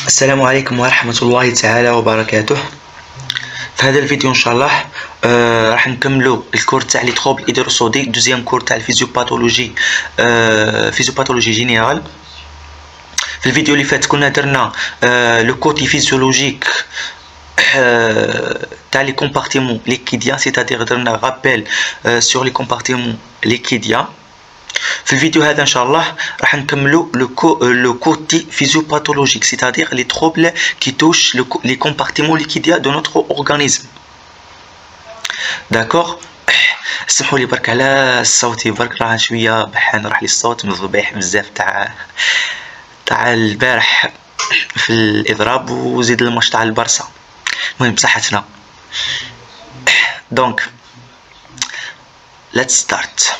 السلام عليكم ورحمة الله تعالى وبركاته. في هذا الفيديو ان شاء الله راح نكملوا الكور تاع لي تروبل هيدروسودي، دوزيام كور تاع الفيزيوباثولوجي فيزيوباثولوجي جينيرال. في الفيديو اللي فات كنا درنا لو كوتي فيزيولوجيك تاع لي كومبارتيمون ليكيديان، سيتادير درنا رابيل سور لي كومبارتيمون ليكيديان. في الفيديو هذا ان شاء الله راح نكملوا لو كوتي فيزيوباثولوجيك، سيتادير لي تروبل كي توش لي كومبارتيمون ليكيديان دو نوتر اورغانيزم. داكور، اسمحوا لي برك على صوتي، برك راه شويه بحان، راح لي الصوت من الضبيح بزاف تاع البارح في الاضراب وزيد الماتش تاع البارسا. المهم بصحتنا. دونك ليتس ستارت.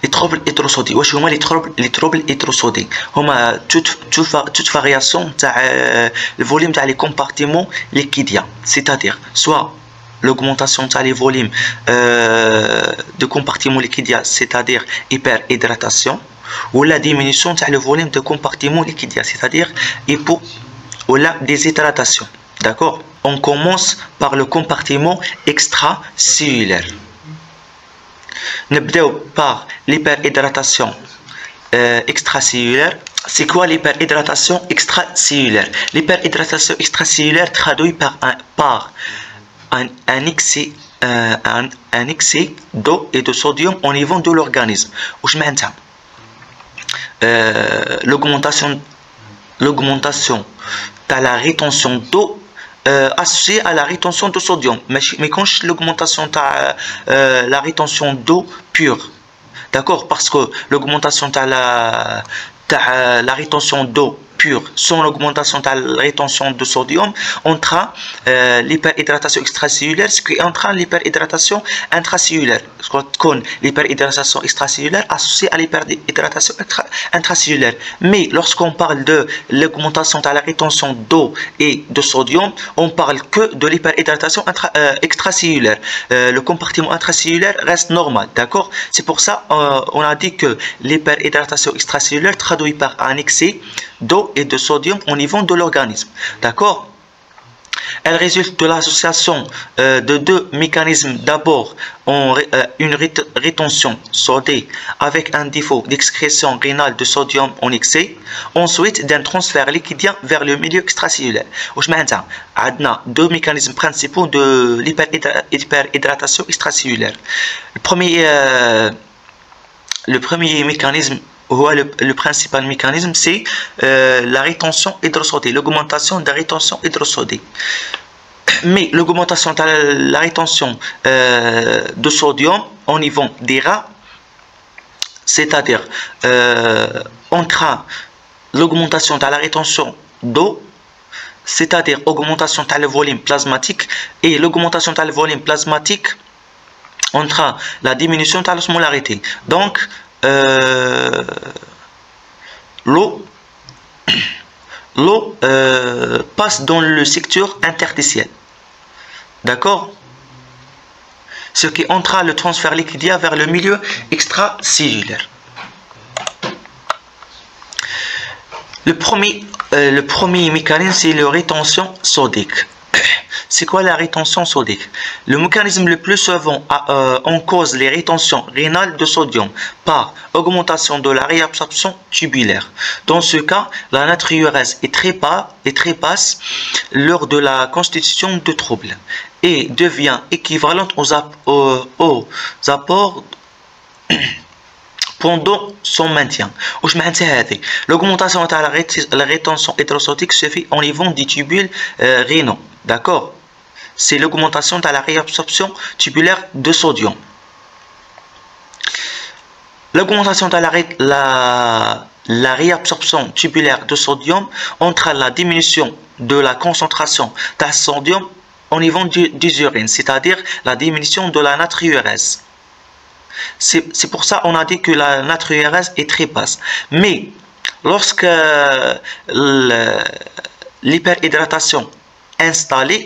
لي تروبل هيدروسودي، واش هما لي تروبل هيدروسودي؟ هما توت فارياسيون تاع الفوليوم تاع لي كومبارتيمون ليكيديان، سيتادير سوا l'augmentation تاع لي فوليوم دو كومبارتيمون ليكيديان سيتادير hyper hydratation، ou la diminution تاع le volume de compartiment liquidien, c'est-à-dire hypo ou la déshydratation. D'accord? On commence par le compartiment extracellulaire. نبداو par l'hyperhydratation extracellulaire. C'est quoi l'hyperhydratation extracellulaire? L'hyperhydratation extracellulaire traduit par un excès d'eau et de sodium au niveau de l'organisme. واش معناتها؟ l'augmentation de la rétention d'eau associée à la rétention de sodium, mais quand l'augmentation de la rétention d'eau pure, d'accord, parce que l'augmentation de la rétention d'eau pure sans l'augmentation de la rétention de sodium entraîne l'hyperhydratation extracellulaire, ce qui entraîne l'hyperhydratation intracellulaire. L'hyperhydratation extracellulaire associée à l'hyperhydratation intracellulaire. Mais lorsqu'on parle de l'augmentation de la rétention d'eau et de sodium, on parle que de l'hyperhydratation extracellulaire. Le compartiment intracellulaire reste normal, d'accord? C'est pour ça on a dit que l'hyperhydratation extracellulaire traduit par un excès d'eau et de sodium au niveau de l'organisme, d'accord? Elle résulte de l'association de deux mécanismes. D'abord, une rétention sodée avec un défaut d'excrétion rénale de sodium en excès. Ensuite, d'un transfert liquidien vers le milieu extracellulaire. واش معناتها؟ عندنا deux mécanismes principaux de l'hyperhydratation extracellulaire. Le premier mécanisme, le principal mécanisme, c'est la rétention hydrosodée, l'augmentation de la rétention hydrosodée. Mais l'augmentation de la rétention de sodium au niveau des rats, c'est-à-dire entre l'augmentation de la rétention d'eau, c'est-à-dire augmentation de le volume plasmatique, et l'augmentation de le volume plasmatique entre la diminution de l'osmolarité. Donc l'eau passe dans le secteur interstitiel, d'accord, ce qui entraîne le transfert liquidien vers le milieu extracellulaire. Le premier mécanisme, c'est la rétention sodique. C'est quoi la rétention sodique? Le mécanisme le plus souvent en cause les rétentions rénales de sodium par augmentation de la réabsorption tubulaire. Dans ce cas, la natriurèse est très basse lors de la constitution de troubles et devient équivalente aux apports pendant son maintien. L'augmentation de la rétention hydrosodique se fait au niveau des tubules rénaux, d'accord? C'est l'augmentation de la réabsorption tubulaire de sodium. L'augmentation de la réabsorption tubulaire de sodium entraîne la diminution de la concentration de sodium au niveau des urines, c'est-à-dire la diminution de la natriurèse. C'est pour ça qu'on a dit que la natriurèse est très basse. Mais lorsque l'hyperhydratation est installée,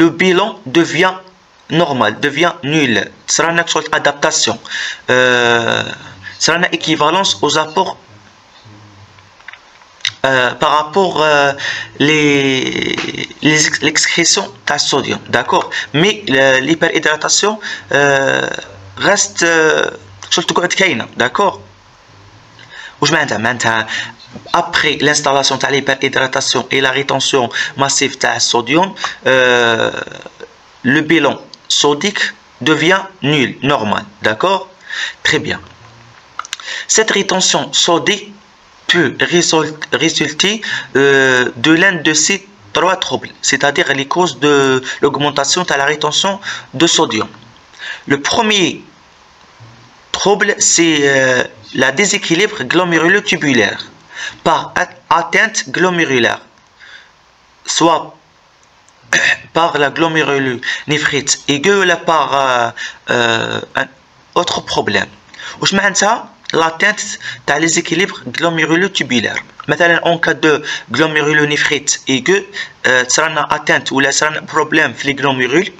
le bilan devient normal, devient nul. Ce sera une sorte d'adaptation. Ce sera une équivalence aux apports par rapport l'excrétion de sodium, d'accord, mais l'hyperhydratation reste شغل تقعد كاينه d'accord. واش معناتها après l'installation de l'hyperhydratation et la rétention massive de sodium, le bilan sodique devient nul, normal, d'accord. Très bien. Cette rétention sodique peut résulter de l'un de ces trois troubles, c'est-à-dire les causes de l'augmentation de la rétention de sodium. Le premier trouble, c'est la déséquilibre glomérulotubulaire par atteinte glomérulaire, soit par la glomérulonéphrite aiguë ou par un autre problème. واش معناتها l'atteinte تاع les équilibres glomérulotubulaires. مثلا en cas de glomérulonéphrite aiguë تصرانا atteinte ولا تصرانا problème في les glomérules.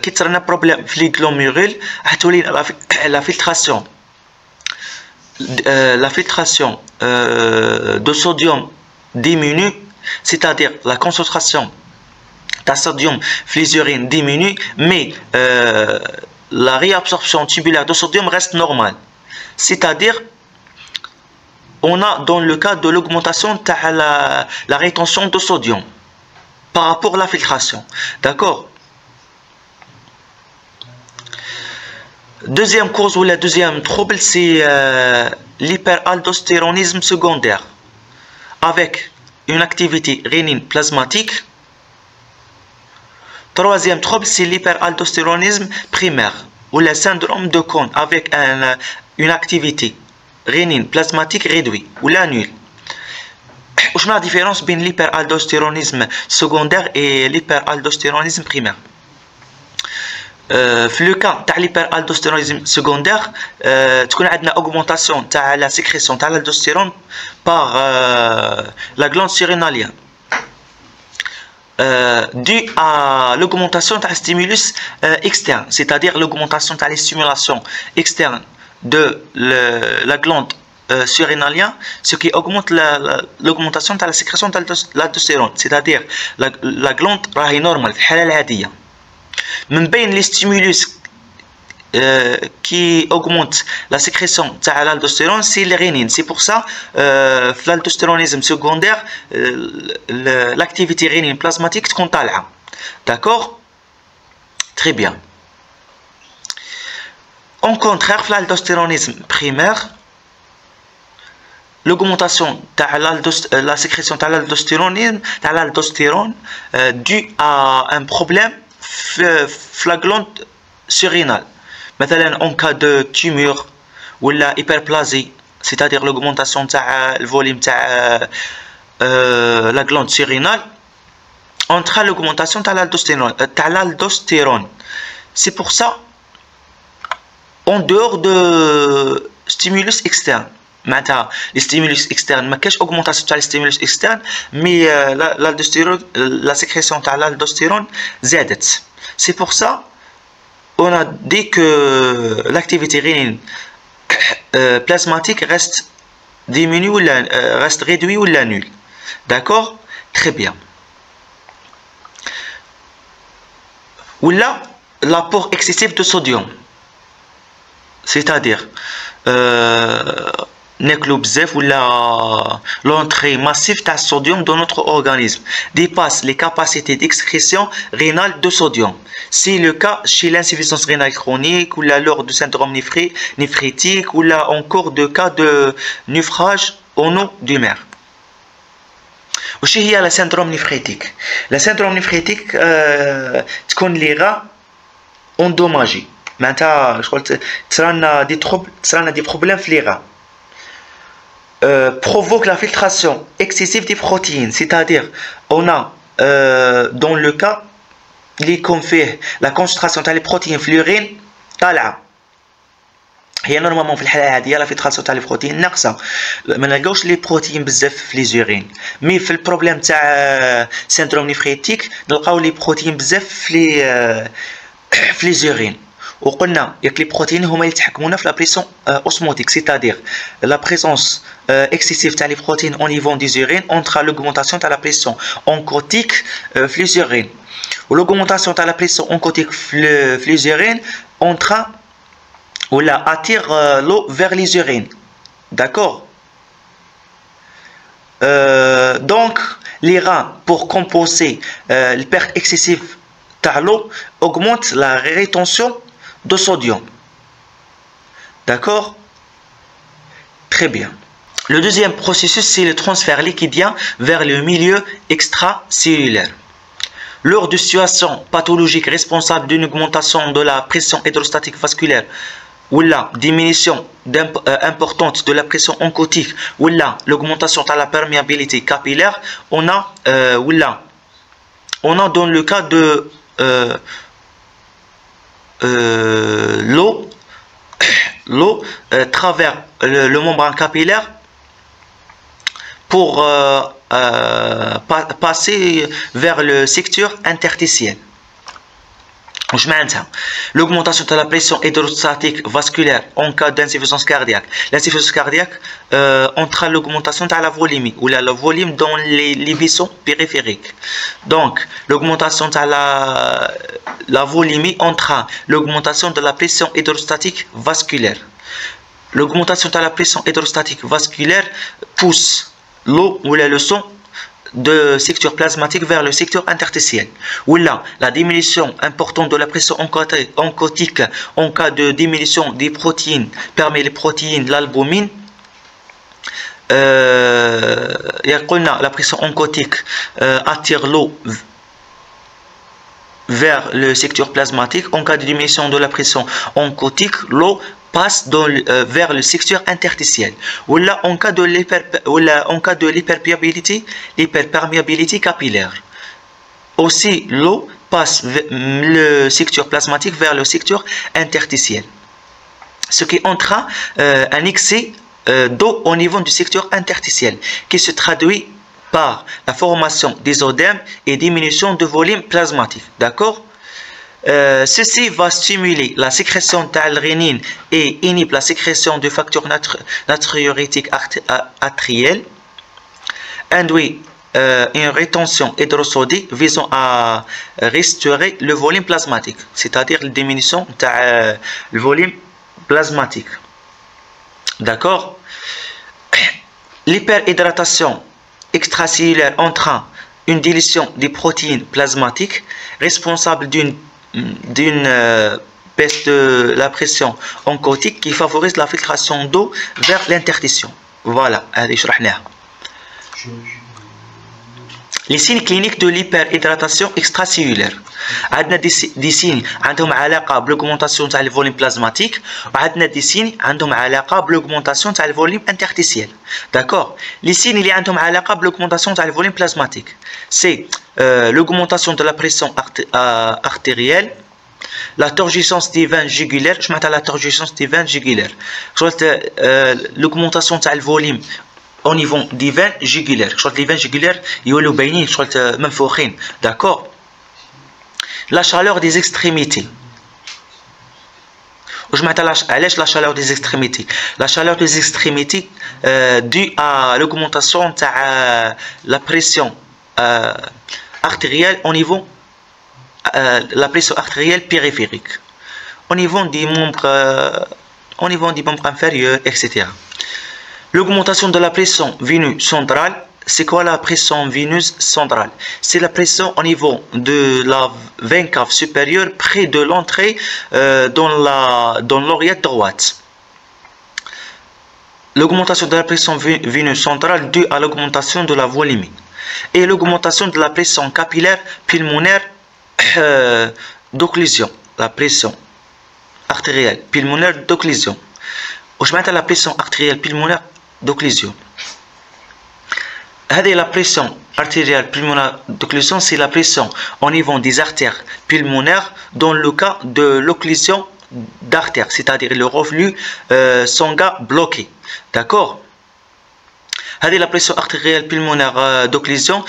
كي تصرانا problème في les glomérules راح تولي la filtration de sodium diminue, c'est-à-dire la concentration de sodium dans les urines diminue, mais la réabsorption tubulaire de sodium reste normale. C'est-à-dire, on a dans le cas de l'augmentation de la rétention de sodium par rapport à la filtration. D'accord? Deuxième cause ou la deuxième trouble, c'est l'hyperaldostéronisme secondaire avec une activité rénine plasmatique. Troisième trouble, c'est l'hyperaldostéronisme primaire ou le syndrome de Cohn avec une activité rénine plasmatique réduite ou la nulle. Quelle est la différence entre l'hyperaldostéronisme secondaire et l'hyperaldostéronisme primaire? في لو كان تاع l'hyperaldostéronisme secondaire تكون عندنا augmentation تاع la sécrétion تاع l'aldostérone par la glande surrénalienne dû à l'augmentation de la stimulus externe, c'est-à-dire l'augmentation de la stimulation externe de la glande surrénalienne, ce qui augmente l'augmentation de la sécrétion de l'aldostérone, c'est-à-dire la glande راهي normale في الحالة العادية. من بين les stimulus qui augmente la sécrétion de l'aldostérone, c'est les rénines. C'est pour ça l'aldostéronisme secondaire, l'activité rénine plasmatique تكون طالعة. D'accord? Très bien. En contraire, l'aldostéronisme primaire, l'augmentation de la sécrétion de l'aldostérone due à un problème في la glande surrénale. مثلا en cas de tumeur ou la hyperplasie, c'est-à-dire l'augmentation du volume de la glande surrénale, entraîne l'augmentation de l'aldostérone. C'est pour ça, en dehors de stimulus externe, maintenant les stimulus externes, ما كاش augmentation تاع les stimulus externe, mais la sécrétion de l'aldostérone زادت. C'est pour ça on a dit que l'activité rénine plasmatique reste diminuée ou reste réduite ou la nulle. D'accord? Très bien. Ou là, l'apport excessif de sodium, c'est-à-dire l'entrée massive de sodium dans notre organisme dépasse les capacités d'excrétion rénale de sodium. C'est le cas chez l'insuffisance rénale chronique ou lors du syndrome néphrétique ou là encore de cas de naufrage au nom du mer. وش هي le syndrome néphrétique? Le syndrome néphrétique تكون les rats endommagés. معناتها شغل تصرانا دي problèmes في les rats. Provoque la filtration excessive des protéines, c'est-à-dire on a dans le cas comme fait la concentration des protéines في l'urine طالعة. هي normalement في الحالة العادية la filtration تاع البروتين ناقصة، ما نلقاوش لي بروتين بزاف في لي زورين، مي في البروبليم تاع سيندروم نيفريتيك نلقاو لي بروتين بزاف في لي زورين. وقلنا ياك لي بروتين هما اللي يتحكمونا في لا بريسيون اوسموتيك سيتادير لا بريزونس اكسيسيف تاع لي بروتين اون نيفو دي زورين اونترا لوغمونطاسيون تاع لا بريسيون اونكوتيك في لي زورين ولوغمونطاسيون تاع لا بريسيون اونكوتيك في لي زورين اونترا ولا attire l'eau vers les urines. D'accord. Donc, les reins, pour compenser la perte excessive de l'eau, augmentent la rétention de sodium. D'accord. Très bien. Le deuxième processus, c'est le transfert liquidien vers le milieu extracellulaire. Lors de situations pathologiques responsables d'une augmentation de la pression hydrostatique vasculaire, ou la diminution importante de la pression oncotique ou l'augmentation de la perméabilité capillaire, on a dans le cas de l'eau travers le membrane capillaire pour passer vers le secteur interstitiel. L'augmentation de la pression hydrostatique vasculaire en cas d'insuffisance cardiaque. L'insuffisance cardiaque entraîne l'augmentation de la volémie ou le volume dans les vaisseaux périphériques. Donc, l'augmentation de la volémie entraîne l'augmentation de la pression hydrostatique vasculaire. L'augmentation de la pression hydrostatique vasculaire pousse l'eau ou le sang de secteur plasmatique vers le secteur interstitiel. Ou là, la diminution importante de la pression oncotique en cas de diminution des protéines parmi les protéines l'albumine. La pression oncotique attire l'eau vers le secteur plasmatique. En cas de diminution de la pression oncotique, l'eau passe vers le secteur interstitiel. Ou là, en cas de l'hyperperméabilité capillaire. Aussi, l'eau passe le secteur plasmatique vers le secteur interstitiel. Ce qui entraîne un excès d'eau au niveau du secteur interstitiel, qui se traduit par la formation des œdèmes et diminution de volume plasmatique. D'accord? Ceci va stimuler la sécrétion de la rénine et inhibe la sécrétion du facteur natriurétique artériel, induit une rétention hydrosodique visant à restaurer le volume plasmatique, c'est-à-dire la diminution du volume plasmatique. D'accord. L'hyperhydratation extracellulaire entraîne une dilution des protéines plasmatiques responsable d'une baisse de la pression oncotique qui favorise la filtration d'eau vers l'interstitium. Voilà, les signes cliniques de l'hyperhydratation extracellulaire. عندنا des signes عندهم علاقة بالاugmentation تاع الفوليوم plasmatique وعندنا des signes عندهم علاقة بالاugmentation تاع الفوليوم interstitiel. D'accord. Les signes اللي عندهم علاقة بالاugmentation تاع الفوليوم plasmatique, c'est l'augmentation de la pression artérielle, la turgescence des veines jugulaires. Je m'attends à la turgescence des veines jugulaires. L'augmentation تاع الفوليوم au niveau des veines jugulaires. Les veines jugulaires يولوا باينين منفوخين. D'accord. La chaleur des extrémités. Je m'attends à la chaleur des extrémités. La chaleur des extrémités due à l'augmentation de la pression artérielle au niveau la pression artérielle périphérique au niveau des membres inférieurs, etc. L'augmentation de la pression veineuse centrale. C'est quoi la pression veineuse centrale? C'est la pression au niveau de la veine cave supérieure près de l'entrée dans l'oreillette droite. L'augmentation de la pression veineuse centrale due à l'augmentation de la volémie et l'augmentation de la pression capillaire pulmonaire d'occlusion. La pression artérielle pulmonaire d'occlusion. Je mets la pression artérielle pulmonaire d'occlusion. La pression artérielle pulmonaire d'occlusion, c'est la pression au niveau des artères pulmonaires dans le cas de l'occlusion d'artères, c'est-à-dire le reflux sanguin bloqué. D'accord. La pression artérielle pulmonaire d'occlusion,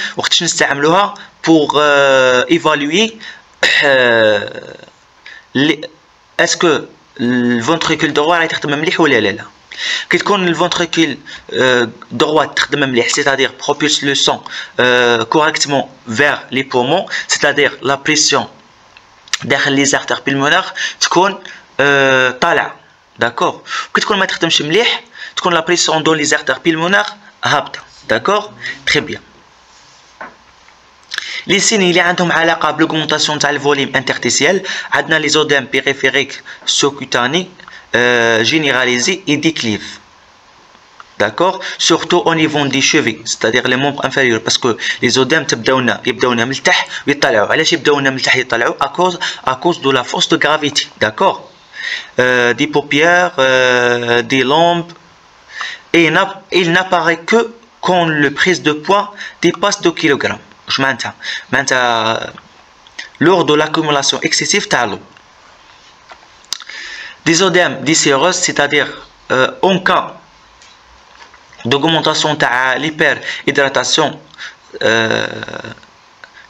pour évaluer اسكو الفونتريكول دروات راهي تخدم مليح ولا لا. كي تكون الفونتريكول دروات تخدم مليح سيتادير propulse le sang correctement vers les poumons, c'est-à-dire la pression داخل لي زارتير بيلمونير تكون طالعه. داكور. كي تكون ما تخدمش مليح تكون لا بريسيون دون لي زارتير بيلمونير هابطه. داكور. تري بيان. لي سين اللي عندهم علاقه بالاوغمونطاسيون تاع الفوليم انترتيسيال عندنا لي زوديم بيريفيريك سوكوتاني généralisé et déclive. D'accord, surtout au niveau des chevilles, c'est-à-dire les membres inférieurs, parce que les odèmes يبداونا من التحت ويطلعوا. علاش يبداونا من التحت يطلعوا؟ à cause de la force de gravité. D'accord, des paupières, des lombes, et il n'apparaît que quand le prise de poids dépasse 2 kg. Je m'entends lors de l'accumulation excessive تاع l'eau. Des odèmes désireuses, c'est-à-dire en cas d'augmentation de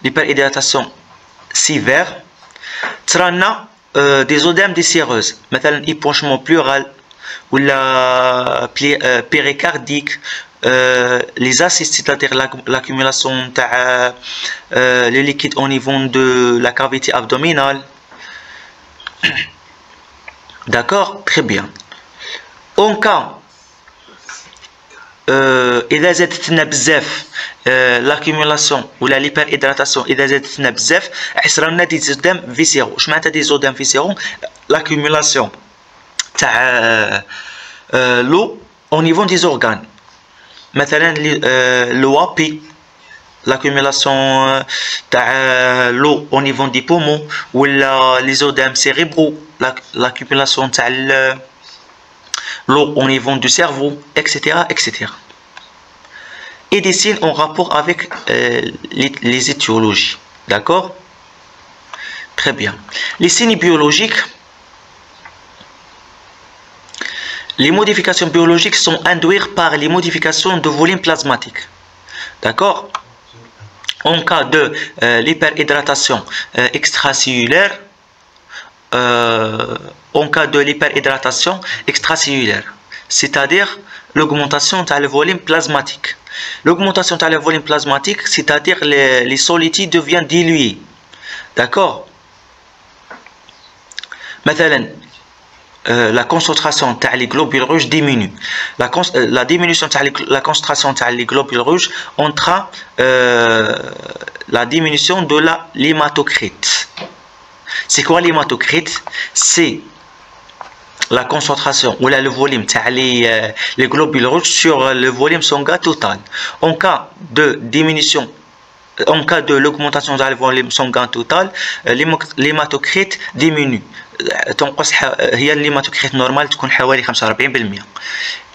l'hyperhydratation sévère, trana des odèmes désireuses, مثلا épanchement pleural ou la péricardique, les acides, c'est-à-dire l'accumulation le liquide au niveau de la cavité abdominale. D'accord, très bien. En cas إذا زادتنا بزاف l'accumulation ولا l'hyperhydratation إذا زادتنا بزاف عصرنا دي زودام فيسيرو. واش معناتها دي زودام فيسيرو؟ l'accumulation تاع l'eau au niveau des organes. مثلا l'OAP, l'accumulation تاع l'eau au niveau des poumons, ولا les odèmes cérébraux, l'accumulation تاع l'eau au niveau du cerveau, etc., etc. Et des signes en rapport avec les étiologies. D'accord? Très bien. Les signes biologiques. Les modifications biologiques sont induites par les modifications de volume plasmatique. D'accord? En cas de l'hyperhydratation extracellulaire, c'est-à-dire l'augmentation de le volume plasmatique. L'augmentation de le volume plasmatique, c'est-à-dire les solides deviennent dilués. D'accord? مثلا la concentration des globules rouges diminue. La diminution de la concentration des globules rouges entraîne la diminution de l'hématocrite. C'est quoi l'hématocrite? C'est la concentration ou le volume les globules rouges sur le volume sanguin total. En cas de diminution, en cas de l'augmentation du volume sanguin total, l'hématocrite diminue. تنقص هي الهيماتوكريت نورمال تكون حوالي 45%.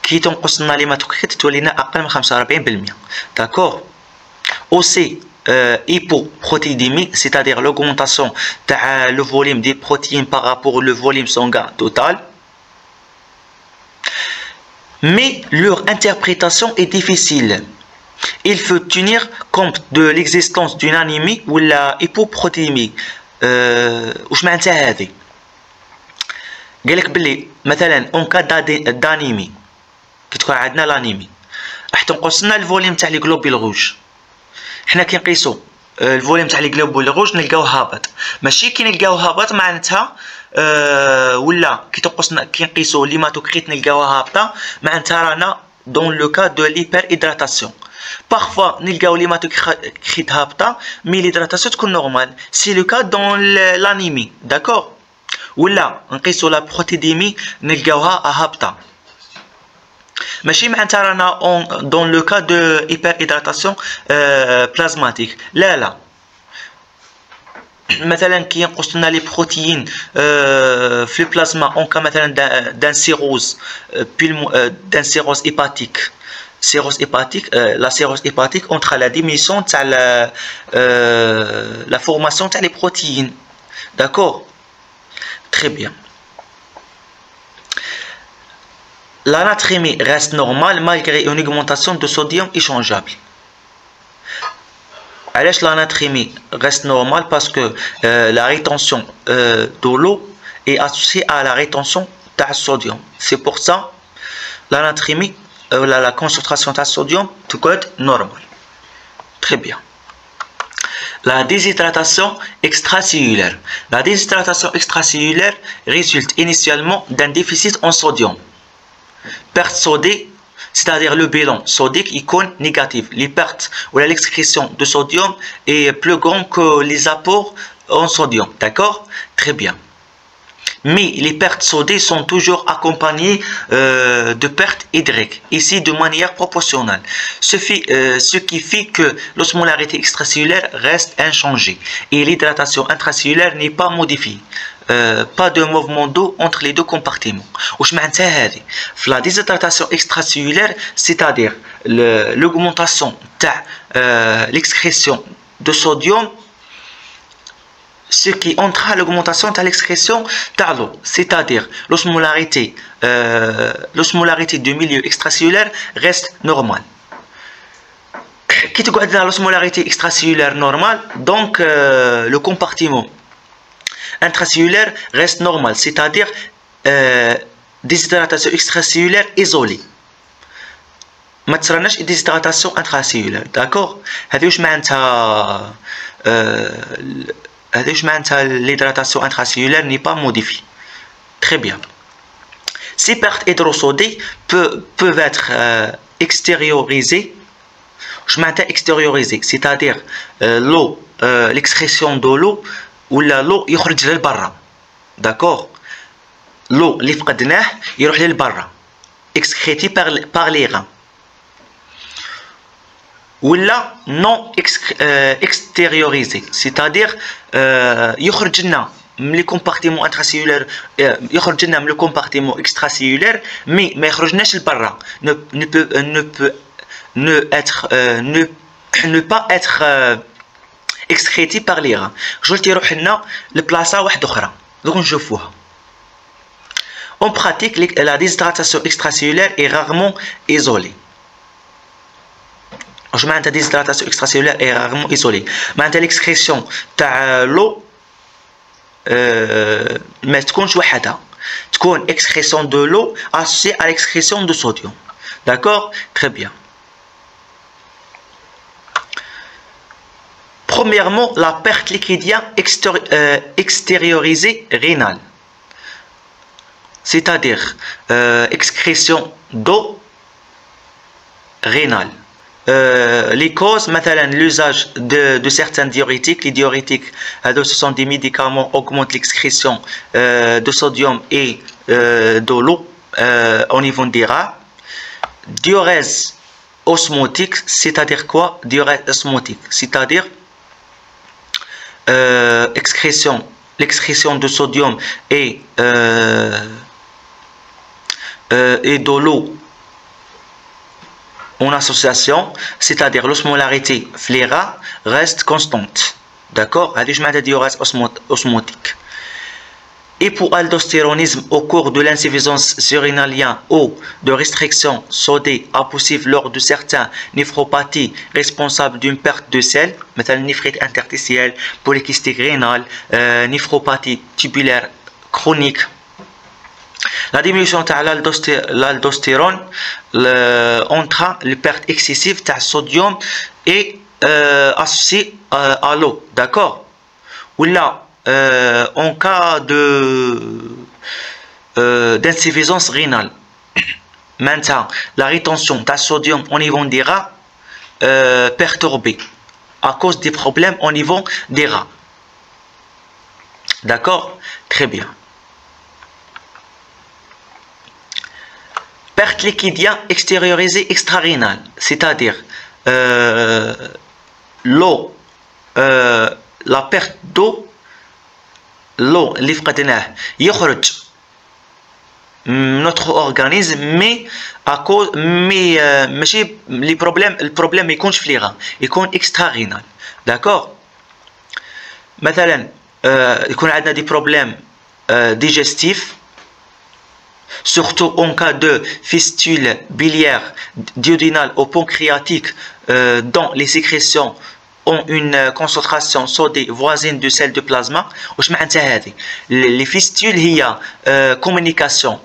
كي تنقص لنا الهيماتوكريت تولينا اقل من 45%. داكور. aussi hypoprotéidémie, c'est-à-dire l'augmentation de le volume des protéines par rapport au volume sanguin total. Mais leur interprétation est difficile. Il faut tenir compte de l'existence d'une anémie ou la hypoprotéinémie. واش معناتها هذه؟ قالك بلي مثلا اون كا دانيمي كي تكون عندنا لانيمي راح تنقص لنا الفوليوم تاع لي غلوبول روج. حنا كي نقيسو الفوليوم تاع لي غلوبول روج نلقاوه هابط، ماشي كي نلقاوه هابط معناتها ولا كي تنقصنا كي نقيسو ليماتوكريت نلقاوها هابطه معناتها رانا دون لو كا دو ليبرهيدراتاسيون. Parfois, nous avons l'hématocrite hapta, mais l'hydratation est normale. C'est le cas dans l'anémie, d'accord? Ou là, on regarde la protéidémie, nous avons hapta. Mais si dans le cas de hyperhydratation plasmatique, là. مثلا كي ينقصنا لي بروتيين في البلازما اون كا مثلا دان سيروز هيباتيك. Cirrhose hépatique, la cirrhose hépatique entre la diminution de la formation des protéines. D'accord? Très bien. L'anatrémie reste normale malgré une augmentation de sodium échangeable. Alors l'anatrémie reste normale parce que la rétention de l'eau est associée à la rétention de sodium. C'est pour ça la natrémie, la concentration de sodium doit être normale. Très bien. La déshydratation extracellulaire. La déshydratation extracellulaire résulte initialement d'un déficit en sodium. Perte sodique, c'est-à-dire le bilan sodique icône négatif. Les pertes ou l'excrétion de sodium est plus grande que les apports en sodium. D'accord? Très bien. Mais les pertes sodiques sont toujours accompagnées de pertes hydriques, ici de manière proportionnelle. Ce qui fait que l'osmolarité extracellulaire reste inchangée et l'hydratation intracellulaire n'est pas modifiée. Pas de mouvement d'eau entre les deux compartiments. La déshydratation extracellulaire, c'est-à-dire l'augmentation de l'excrétion de sodium, ce qui entraîne l'augmentation de l'excrétion de l'eau, c'est-à-dire l'osmolarité du milieu extracellulaire reste normale. Qui te garde l'osmolarité extracellulaire normale, donc le compartiment intracellulaire reste normal, c'est-à-dire déshydratation extracellulaire isolée. ما تصرناش déshydratation intracellulaire, d'accord. هذه واش معناتها l'hydratation intracellulaire n'est pas modifiée. Très bien. Ces pertes hydrosodiques peuvent être extériorisées. Je m'entends extériorisées, c'est-à-dire l'eau, l'excrétion de l'eau ou l'eau يخرج للبرا. D'accord. L'eau اللي فقدناه يروح للبرا, excrétée par les reins. Ou là, non extériorisé, c'est-à-dire يخرج لنا من les compartiments intracellulaires, يخرج لنا من le compartiment extracellulaire, mais ما يخرجناش لبرا, ne pas être excrété par les reins. قلت يروح لنا لبلاصة واحدة أخرى. Donc نشوفوها. En pratique, la déshydratation extracellulaire est rarement isolée. Je mets la déshydratation extracellulaire est rarement isolée. Mais l'excrétion de l'eau, mais تكونش وحدها. تكون excrétion de l'eau associée à l'excrétion de sodium. D'accord? Très bien. Premièrement, la perte liquidien extériorisée rénale. C'est-à-dire excrétion d'eau rénale. Les causes, l'usage de certains diurétiques. Les diurétiques, ce sont des médicaments qui augmentent l'excrétion de sodium et de l'eau au niveau des reins. Diurèse osmotique, c'est-à-dire quoi? Diurèse osmotique, c'est-à-dire l'excrétion de sodium et de l'eau en association, c'est-à-dire l'osmolarité fléra reste constante. D'accord? Je mets la diurèse osmotique. Hypoaldostéronisme au cours de l'insuffisance urinalienne ou de restriction sodée possible lors de certaines néphropathies responsables d'une perte de sel, مثلا néphrite interstitielle, polykystique rénale, néphropathie tubulaire chronique. La diminution de l'aldostérone entraîne la perte excessive de sodium et associée à l'eau. D'accord? Ou là, en cas d'insuffisance rénale, maintenant la rétention de sodium au niveau des reins perturbée à cause des problèmes au niveau des reins. D'accord? Très bien. Perte liquidien extériorisée extrarénale, c'est-à-dire l'eau, la perte d'eau, l'eau اللي فقدناه يخرج notre organisme mais à cause ماشي les problèmes البروبليم ما يكونش في لي غان يكون extrarénal. d'accord. مثلا يكون عندنا des problèmes digestifs, surtout en cas de fistule biliaire, duodénale ou pancréatique, dont les sécrétions ont une concentration sodée voisine de celle de plasma. واش معناتها هذه؟ les fistules هي communication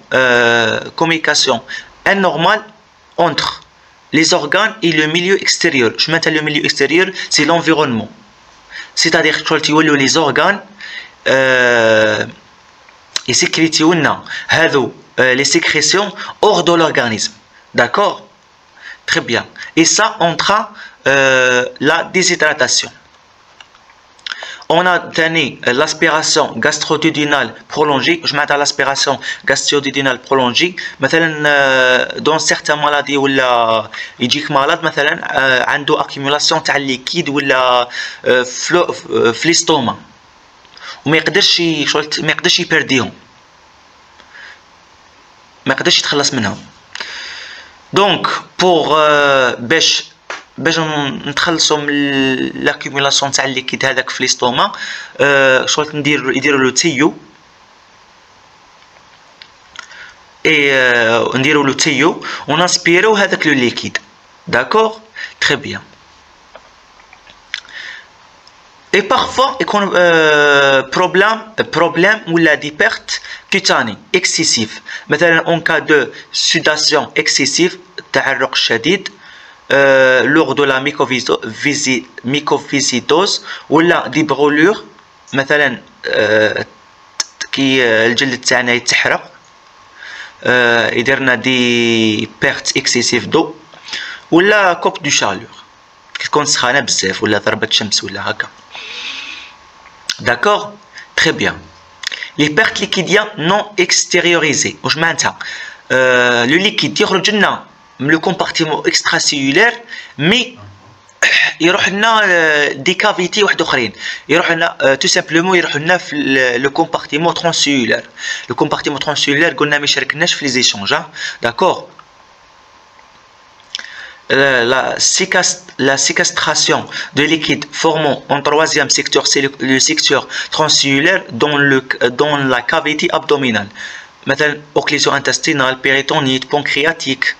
anormale entre les organes et le milieu extérieur. Je mets le milieu extérieur, c'est l'environnement. C'est-à-dire que les organes les sécrétions hors de l'organisme. D'accord? Très bien. Et ça entraîne la déshydratation. On a donné l'aspiration gastro-duodénale prolongée. Je mets à l'aspiration gastro-duodénale prolongée. Dans certaines maladies où il dit que malade, a une accumulation de liquide ou l'estomac. وما يقدرش يبرديهم، ما يقدرش يتخلص منهم. دونك بور باش نتخلصوا من لاكيمولاسيون تاع الليكيد هذاك في ليستوما، شغل يديروا له تيو نديروا له تيو ونسبيرو هذاك لو ليكيد. داكور تري بيان. Et parfois, il y a un problème ou des pertes cutanées excessives. En cas de sudation excessive, lors de la mycoviscidose ou des brûlures, qui الجلد تاعنا يتحرق، يديرنا des pertes excessives d'eau ولا coupe de chaleur كتكون سخانة بزاف ولا ضربة شمس ولا هكا. D'accord? Très bien. Les pertes liquidiennes non extériorisées. Le liquide يخرج لنا من le compartiment extracellulaire mais يروح لنا دي كافيتي واحد اخرين، يروح لنا tout simplement يروح لنا في le compartiment transcellulaire. Le compartiment transcellulaire قلنا ما يشاركناش في les échanges. D'accord? La séquestration de liquide formant un troisième secteur, c'est le secteur transcellulaire dans la cavité abdominale. Maintenant, occlusion intestinale, péritonite, pancréatite.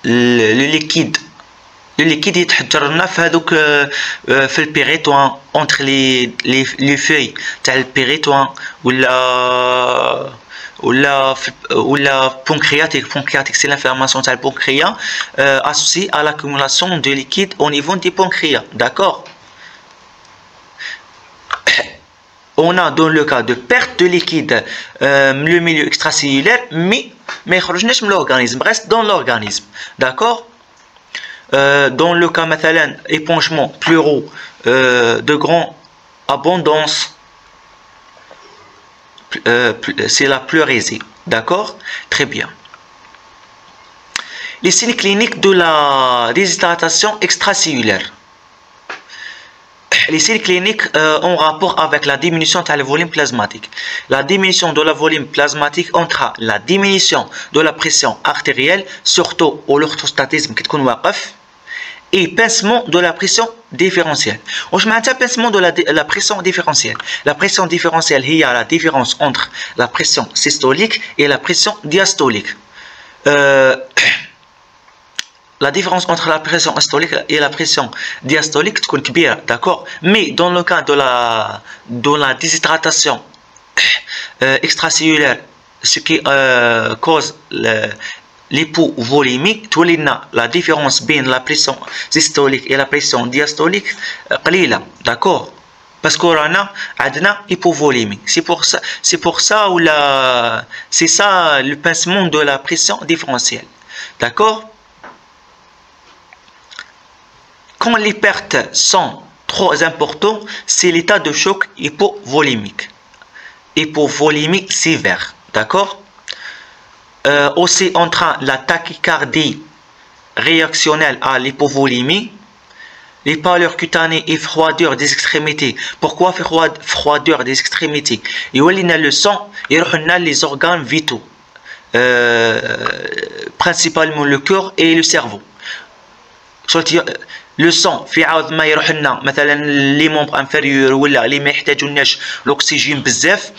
Le liquide يتحجر لنا في هذوك في البيريتوان entre les feuilles تاع البيريتوان ولا pancréatique, c'est l'inflammation du pancréas associée à l'accumulation de liquide au niveau du pancréas. D'accord? On a dans le cas de perte de liquide le milieu extracellulaire mais ما يخرجناش من l'organisme, reste dans l'organisme. D'accord? Dans le cas مثلا épongement pleuraux de grande abondance, c'est la pleurésie. D'accord? Très bien. Les signes cliniques de la déshydratation extracellulaire. Les signes cliniques ont rapport avec la diminution du volume plasmatique. La diminution de la volume plasmatique entraîne la diminution de la pression artérielle, surtout au l'orthostatisme qui est et pincement de la pression différentielle. Je maintiens pincement de la pression différentielle. La pression différentielle, il y a la différence entre la pression systolique et la pression diastolique. La différence entre la pression systolique et la pression diastolique est grande, d'accord? Mais dans le cas de la déshydratation extracellulaire, ce qui cause l'hypovolémie, la différence entre la pression systolique et la pression diastolique est d'accord? Parce qu'on a une hypovolémie. C'est pour ça c'est ça le pincement de la pression différentielle. D'accord? Quand les pertes sont trop importantes, c'est l'état de choc hypovolémique. Hypovolémie sévère. D'accord? Aussi entraîne la tachycardie réactionnelle à l'hypovolémie, les pâleurs cutanées et froideur des extrémités. Pourquoi froideur des extrémités? Il y a le sang et les organes vitaux, principalement le cœur et le cerveau. لو سون في عاود ما يروح لنا مثلا لي مومبر انفيريور ولا اللي ما يحتاجوناش الاكسجين بزاف،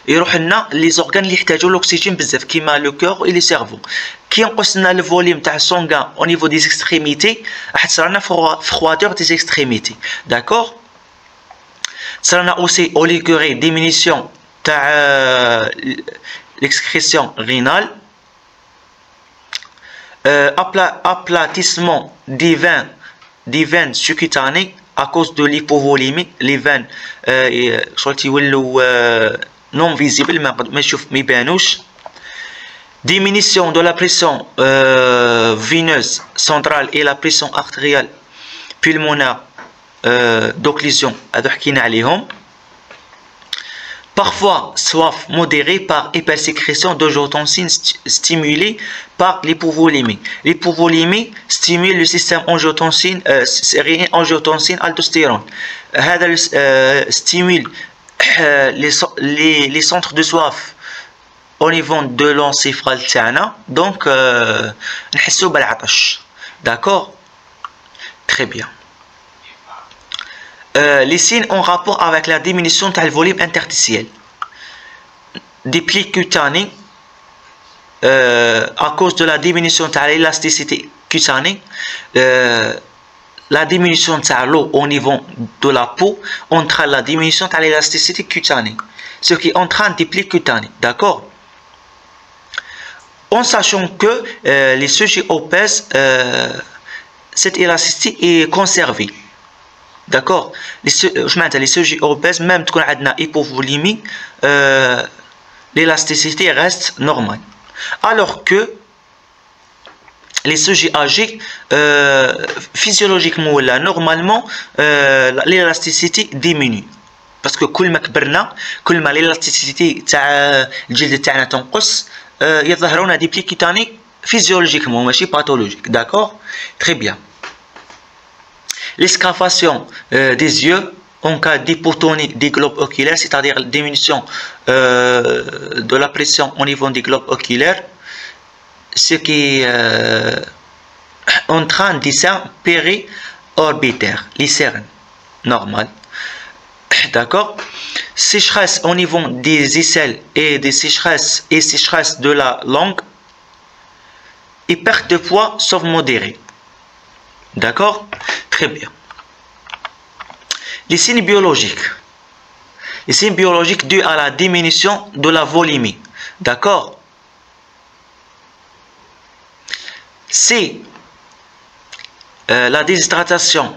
يروح لنا لي زورغان اللي يحتاجوا الاكسجين بزاف كيما لو كور و لي سيرفو. كي ينقص لنا الفوليوم تاع السونغان او نيفو دي اكستريميتي راح تصرى لنا فخواتور دي اكستريميتي. داكور تصرى لنا اوسي اوليغوري ديمينيسيون تاع l'excrétion rénale, aplatissement des veines subcutanées à cause de l'hypovolémie. Les veines non visibles ما يبانوش. Diminution de la pression veineuse centrale et la pression artérielle pulmonaire d'occlusion هذو حكينا عليهم. Parfois soif modérée par hypersécrétion d'angiotensine stimulée par l'hypovolémie. L'hypovolémie stimule le système angiotensine-aldostérone. Elle stimule les centres de soif au niveau de l'encéphale تاعنا. Donc نحسوا بالعطش. D'accord? Très bien. Les signes en rapport avec la diminution du volume interstitiel. Des plis cutanés à cause de la diminution de l'élasticité cutanée. La diminution de l'eau au niveau de la peau entraîne la diminution de l'élasticité cutanée, ce qui entraîne des plis cutanés. D'accord? En sachant que les sujets obèses, cette élasticité est conservée. D'accord, les sujets obèses, même quand on a hypovolémie, l'élasticité reste normale. Alors que les sujets âgés, physiologiquement, là, normalement, l'élasticité diminue. Parce que كل ما كبرنا كل ما l'élasticité تاع الجلد تاعنا تنقص، يظهرون دي بلي كيتاني physiologiquement ماشي pathologique. D'accord, très bien. L'escalfation des yeux en cas d'hypotonie des globes oculaires, c'est-à-dire la diminution de la pression au niveau des globes oculaires, ce qui entraîne des cernes périorbitaires, les cernes normales. D'accord. Sécheresse au niveau des aisselles et des sécheresse de la langue et perte de poids sauf modérée. D'accord, très bien. Les signes biologiques. Les signes biologiques dus à la diminution de la volémie. D'accord. Si la déshydratation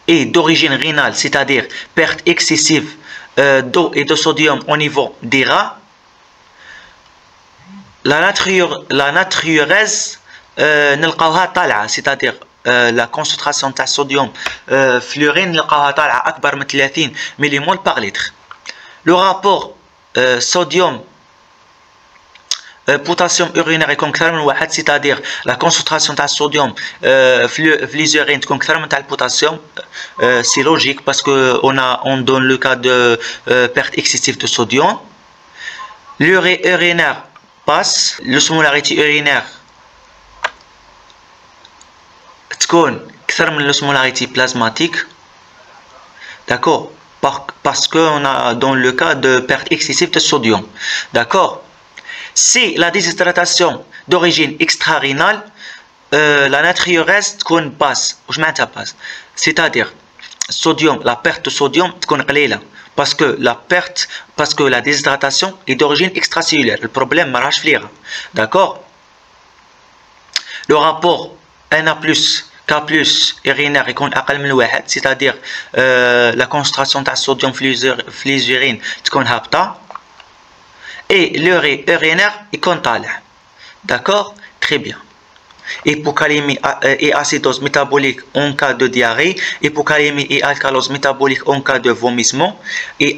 est d'origine rénale, c'est-à-dire perte excessive d'eau et de sodium au niveau des reins, la natriurèse نلقاوها طالعة, c'est-à-dire la concentration de sodium fluorine نلقاوها طالعة أكبر من 30 مليمول par litre. Le rapport sodium potassium urinaire يكون أكثر من واحد, c'est-à-dire la concentration de sodium في les urines تكون أكثر من تاع البوتاسيوم. C'est logique parce que on donne le cas de perte excessive de sodium. L'urée urinaire passe, l'osmolarité urinaire تكون أكثر من l'osmolarité plasmatique. D'accord, parce qu'on a dans le cas de perte excessive de sodium. D'accord. Si la déshydratation d'origine extra-rénale, la natriurèse تكون basse. واش معناتها basse, c'est-à-dire sodium, la perte de sodium تكون قليلة parce que la déshydratation est d'origine extracellulaire. Le problème ما راهش فيها. D'accord. Le rapport Na+, K+ urinaire يكون أقل من واحد, c'est-à-dire la concentration de sodium في les urines تكون هابطة et l'urée urinaire يكون طالع. D'accord, très bien. Hypocalémie et acidose métabolique en cas de diarrhée, hypocalémie et alcalose métabolique en cas de vomissement, et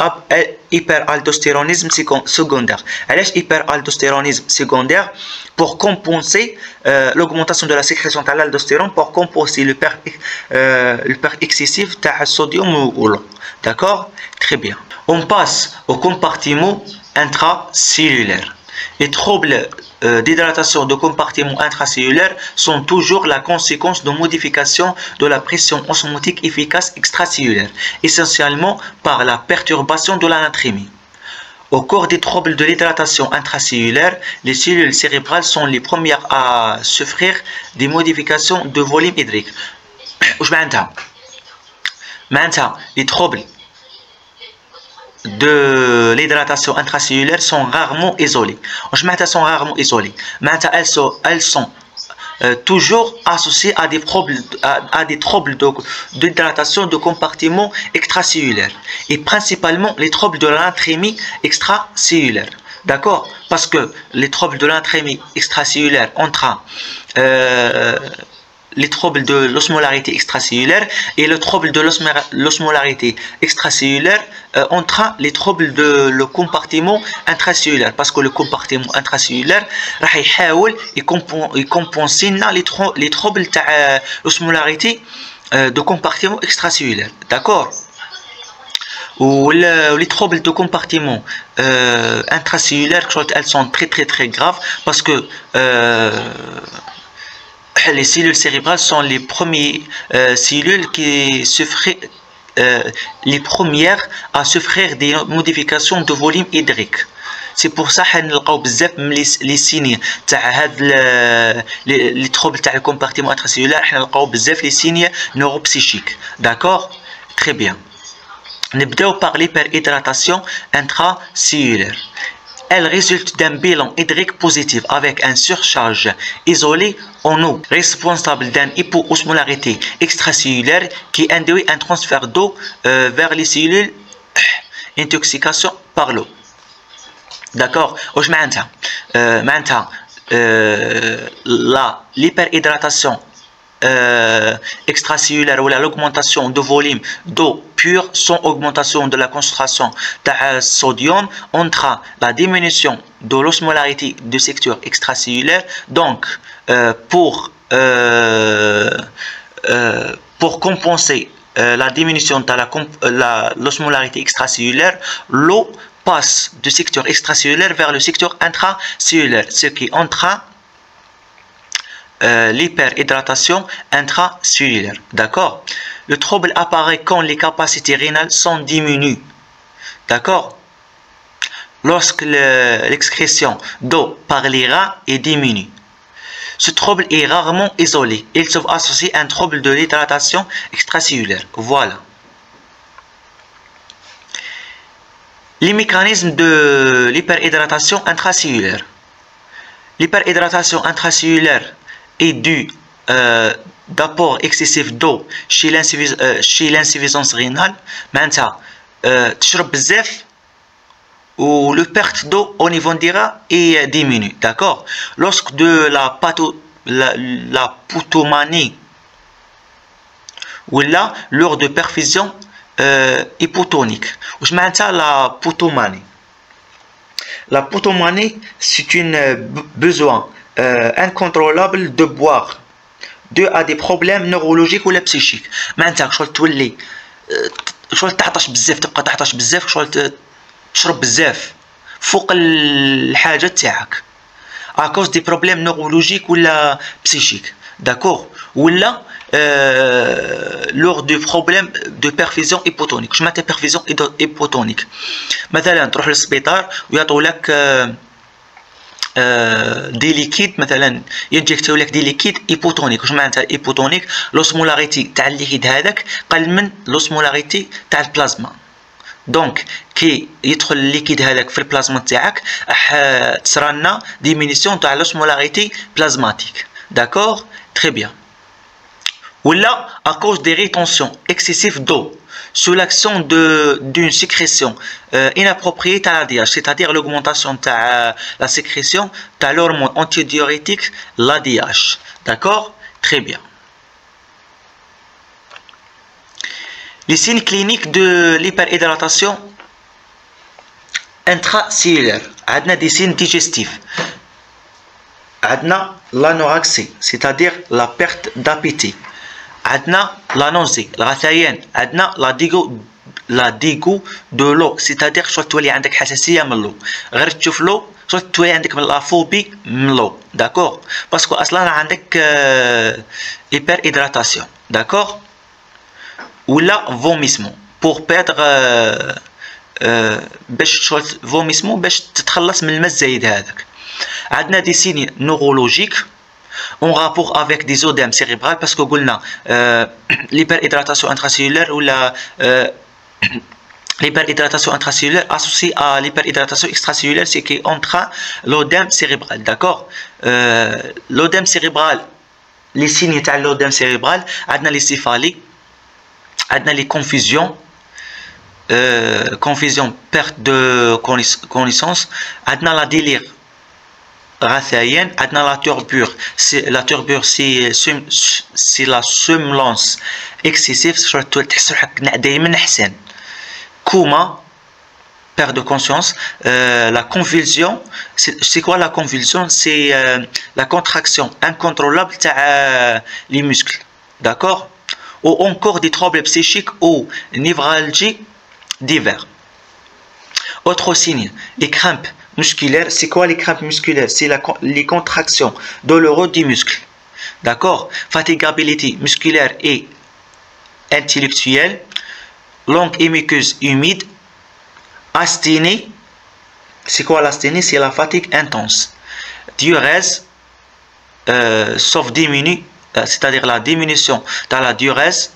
hyperaldostéronisme secondaire. Alors, hyperaldostéronisme secondaire pour compenser l'augmentation de la sécrétion de l'aldostérone, pour compenser le perte excessif de sodium ou l'eau. D'accord, très bien. On passe au compartiment intracellulaire. Les troubles d'hydratation de compartiments intracellulaires sont toujours la conséquence de modifications de la pression osmotique efficace extracellulaire, essentiellement par la perturbation de la natrémie. Au cours des troubles de l'hydratation intracellulaire, les cellules cérébrales sont les premières à souffrir des modifications de volume hydrique. Les troubles de l'hydratation intracellulaire sont rarement isolés. Elles sont toujours associées à des troubles d'hydratation de compartiments extracellulaires et principalement les troubles de la natrémie extracellulaire. D'accord? Parce que les troubles de la natrémie extracellulaire entraînent les troubles de l'osmolarité extracellulaire et le trouble de l'osmolarité extracellulaire entraîne les troubles de le compartiment intracellulaire parce que le compartiment intracellulaire راح يحاول يكمبونسي les troubles تاع l'osmolarité de compartiment extracellulaire. D'accord? Ou les troubles de compartiment intracellulaire, elles sont très graves parce que les cellules cérébrales sont les premières cellules qui souffrent les premières à souffrir des modifications de volume hydrique. C'est pour ça que nous بزاف les signes تاع les troubles تاع le compartiment intracellulaire حنا نلقاو بزاف les signes neuropsychiques. D'accord? Très bien. نبداو par l'hyperhydratation intracellulaire. Elle résulte d'un bilan hydrique positif avec une surcharge isolée en eau, responsable d'une hypoosmolarité extracellulaire qui induit un transfert d'eau vers les cellules intoxication par l'eau. D'accord? L'hyperhydratation extracellulaire ou l'augmentation de volume d'eau pure sans augmentation de la concentration de sodium entraîne la diminution de l'osmolarité du secteur extracellulaire. Donc pour compenser la diminution de l'osmolarité extracellulaire, l'eau passe du secteur extracellulaire vers le secteur intracellulaire, ce qui entraîne l'hyperhydratation intracellulaire. D'accord? Le trouble apparaît quand les capacités rénales sont diminuées. D'accord? Lorsque l'excrétion d'eau par les reins est diminuée. Ce trouble est rarement isolé. Il se associe à un trouble de l'hydratation extracellulaire. Voilà. Les mécanismes de l'hyperhydratation intracellulaire. L'hyperhydratation intracellulaire est due d'apport excessif d'eau chez l'insuffisance rénale. Maintenant, تشرب بزاف ou le perte d'eau au niveau des reins est diminué. D'accord? Lorsque de la potomanie ou là lors de perfusion hypotonique. واش معناتها la potomanie? La potomanie c'est un besoin incontrôlable de boire dû à des problèmes neurologiques ou psychiques. معناتها شغل تولي شغل تعطش بزاف تبقى تعطش بزاف شغل تشرب بزاف فوق الحاجة تاعك à cause des problèmes neurologiques ou psychiques. D'accord? ou là lors du problème de perfusion hypotonique. Je m'appelle perfusion hypotonique. مثلا تروح للسبيطار ويعطوا لك دي ليكيد مثلا ينجكتيو لك دي ليكيد ايبوتونيك. واش معناتها ايبوتونيك؟ لوسمولاريتي تاع الليكيد هذاك قل من لوسمولاريتي تاع البلازما. دونك كي يدخل الليكيد هذاك في البلازما تاعك راح تصرالنا ديمينيسيون تاع لوسمولاريتي بلازماتيك. داكور؟ تري بيان. ولا à cause des rétentions excessives d'eau sous l'action d'une sécrétion inappropriée à l'ADH, c'est-à-dire l'augmentation de la sécrétion de l'hormone antidiurétique, l'ADH. D'accord? Très bien. Les signes cliniques de l'hyperhydratation intracellulaire. On a des signes digestifs. On a l'anorexie, c'est-à-dire la perte d'appétit. عندنا la nausée, الغثيان. عندنا la dégoût de l'eau, c'est-à-dire شغل تولي عندك حساسية من l'eau. غير تشوف l'eau شغل توي عندك لا فوبي من لو داكور باسكو اصلا عندك هيبر هيدراتاسيون داكور ولا فوميسمون بور بيردغ باش شغل فوميسمون باش تتخلص من الماء الزايد هذاك. عندنا دي سيني نورولوجيك en rapport avec des œdèmes cérébrales parce que قلنا l'hyperhydratation intracellulaire ou l'hyperhydratation intracellulaire associée à l'hyperhydratation extracellulaire c'est qui entraîne l'œdème cérébral, d'accord. L'œdème cérébral, les signes de l'œdème cérébral, عندنا les céphalies, عندنا les confusion, perte de connaissance, عندنا la délire Rathaïen, la turbure, c'est la somnolence excessive, Kouma, perte de conscience, la convulsion, c'est quoi la convulsion? C'est la contraction incontrôlable des muscles, d'accord? Ou encore des troubles psychiques ou névralgie divers. Autre signe, les crampes musculaires. C'est quoi les crampes musculaires? C'est les contractions douloureuses du muscle, d'accord. Fatigabilité musculaire et intellectuelle, langue et muqueuse humide, asthénie. C'est quoi l'asthénie? C'est la fatigue intense. Diurèse, sauf diminue, c'est-à-dire la diminution dans la diurèse,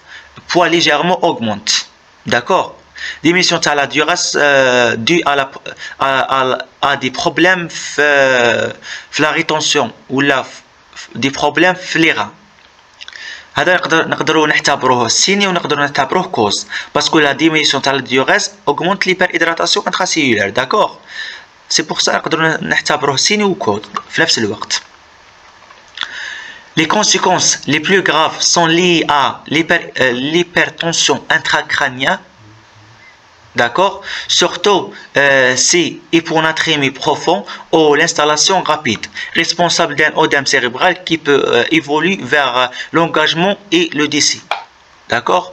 poids légèrement augmente, d'accord. Diminution de la diurèse due à des problèmes de la rétention ou des problèmes de rein. هذا نقدروا نعتبروه سيني ونقدروا نعتبروه كوز باسكو لا ديمينيسيون تاع الديوريز اوغمونت ليبرهيدراتاسيون انتراسيلولار داكور سي بور سا نقدروا نعتبروه سيني وكود في نفس الوقت. Les conséquences les plus graves sont liées à l'hypertension intracrânienne, d'accord, surtout si hyponatrémie profond ou l'installation rapide, responsable d'un œdème cérébral qui peut évoluer vers l'engagement et le décès, d'accord.